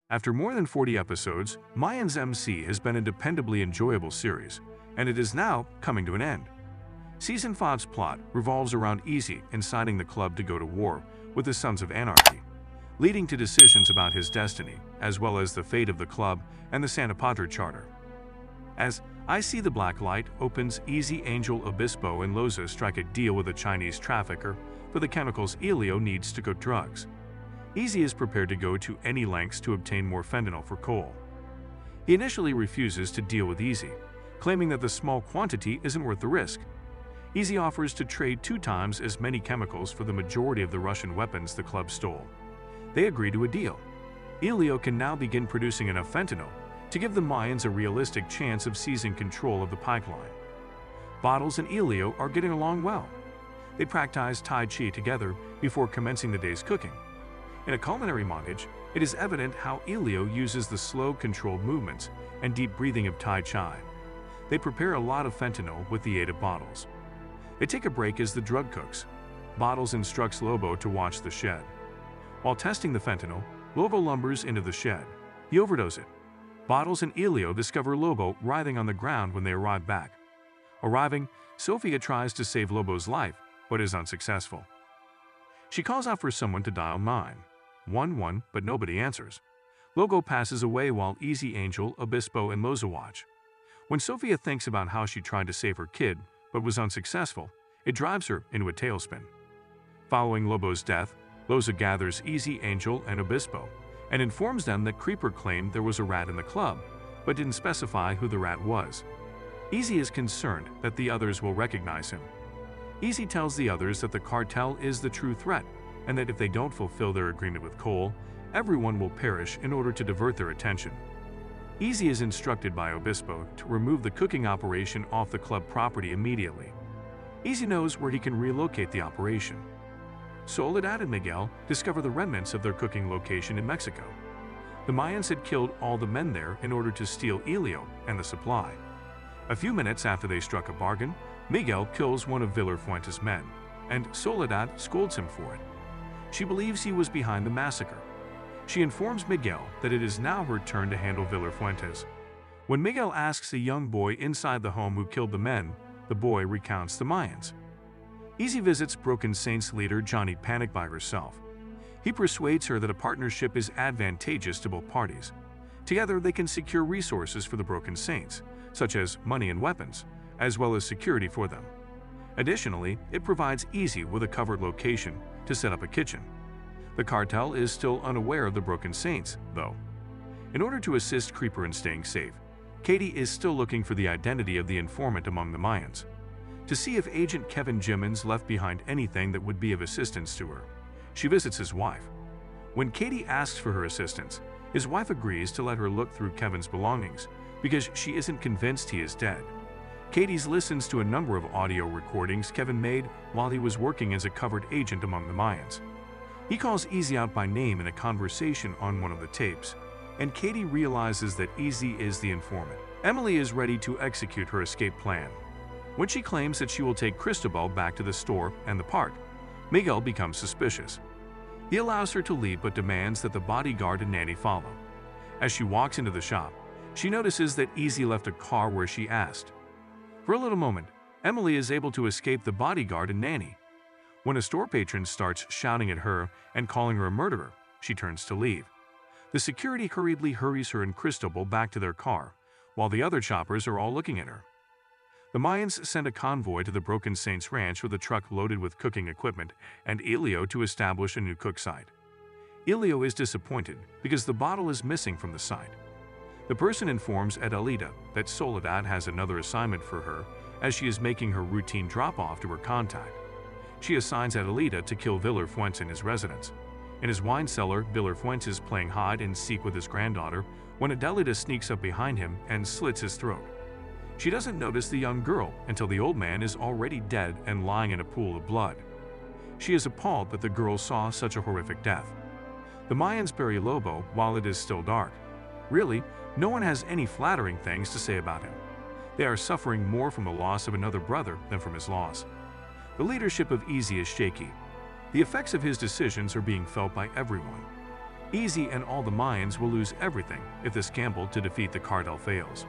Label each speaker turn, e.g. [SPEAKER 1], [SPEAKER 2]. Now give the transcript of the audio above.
[SPEAKER 1] After more than 40 episodes, Mayans MC has been a dependably enjoyable series, and it is now coming to an end. Season 5's plot revolves around Easy inciting the club to go to war with the Sons of Anarchy, leading to decisions about his destiny, as well as the fate of the club and the Santa Padre Charter. As I See the Black Light opens, Easy, Angel, Obispo, and Loza strike a deal with a Chinese trafficker for the chemicals Elio needs to cook drugs. Easy is prepared to go to any lengths to obtain more fentanyl for Cole. He initially refuses to deal with Easy, claiming that the small quantity isn't worth the risk. Easy offers to trade 2 times as many chemicals for the majority of the Russian weapons the club stole. They agree to a deal. Elio can now begin producing enough fentanyl to give the Mayans a realistic chance of seizing control of the pipeline. Bottles and Elio are getting along well. They practice Tai Chi together before commencing the day's cooking. In a culinary montage, it is evident how Elio uses the slow, controlled movements and deep breathing of Tai Chi. They prepare a lot of fentanyl with the aid of Bottles. They take a break as the drug cooks. Bottles instructs Lobo to watch the shed. While testing the fentanyl, Lobo lumbers into the shed. He overdoses it. Bottles and Elio discover Lobo writhing on the ground when they arrive back. Arriving, Sofia tries to save Lobo's life, but is unsuccessful. She calls out for someone to dial 911, but nobody answers. Lobo passes away while Easy, Angel, Obispo, and Loza watch. When Sofia thinks about how she tried to save her kid, but was unsuccessful, it drives her into a tailspin. Following Lobo's death, Loza gathers Easy, Angel, and Obispo, and informs them that Creeper claimed there was a rat in the club, but didn't specify who the rat was. Easy is concerned that the others will recognize him. Easy tells the others that the cartel is the true threat, and that if they don't fulfill their agreement with Cole, everyone will perish in order to divert their attention. Easy is instructed by Obispo to remove the cooking operation off the club property immediately. Easy knows where he can relocate the operation. Soledad and Miguel discover the remnants of their cooking location in Mexico. The Mayans had killed all the men there in order to steal Elio and the supply. A few minutes after they struck a bargain, Miguel kills one of Villafuente's men, and Soledad scolds him for it. She believes he was behind the massacre. She informs Miguel that it is now her turn to handle Villafuentes. When Miguel asks a young boy inside the home who killed the men, the boy recounts the Mayans. Easy visits Broken Saints leader Johnny Panic by herself. He persuades her that a partnership is advantageous to both parties. Together, they can secure resources for the Broken Saints, such as money and weapons, as well as security for them. Additionally, it provides Easy with a covered location to set up a kitchen. The cartel is still unaware of the Broken Saints, though. In order to assist Creeper in staying safe, Katie is still looking for the identity of the informant among the Mayans, to see if Agent Kevin Jimmins left behind anything that would be of assistance to her. She visits his wife. When Katie asks for her assistance, his wife agrees to let her look through Kevin's belongings because she isn't convinced he is dead. Katie listens to a number of audio recordings Kevin made while he was working as a covered agent among the Mayans. He calls Easy out by name in a conversation on one of the tapes, and Katie realizes that Easy is the informant. Emily is ready to execute her escape plan. When she claims that she will take Cristobal back to the store and the park, Miguel becomes suspicious. He allows her to leave but demands that the bodyguard and nanny follow. As she walks into the shop, she notices that Easy left a car where she asked. For a little moment, Emily is able to escape the bodyguard and nanny. When a store patron starts shouting at her and calling her a murderer, she turns to leave. The security hurriedly hurries her and Cristobal back to their car, while the other choppers are all looking at her. The Mayans send a convoy to the Broken Saints Ranch with a truck loaded with cooking equipment and Elio to establish a new cook site. Elio is disappointed because the bottle is missing from the site. The person informs Adelita that Soledad has another assignment for her as she is making her routine drop-off to her contact. She assigns Adelita to kill Villafuentes in his residence. In his wine cellar, Villafuentes is playing hide and seek with his granddaughter when Adelita sneaks up behind him and slits his throat. She doesn't notice the young girl until the old man is already dead and lying in a pool of blood. She is appalled that the girl saw such a horrific death. The Mayans bury Lobo while it is still dark. Really, no one has any flattering things to say about him. They are suffering more from the loss of another brother than from his loss. The leadership of Easy is shaky. The effects of his decisions are being felt by everyone. Easy and all the Mayans will lose everything if this gamble to defeat the cartel fails.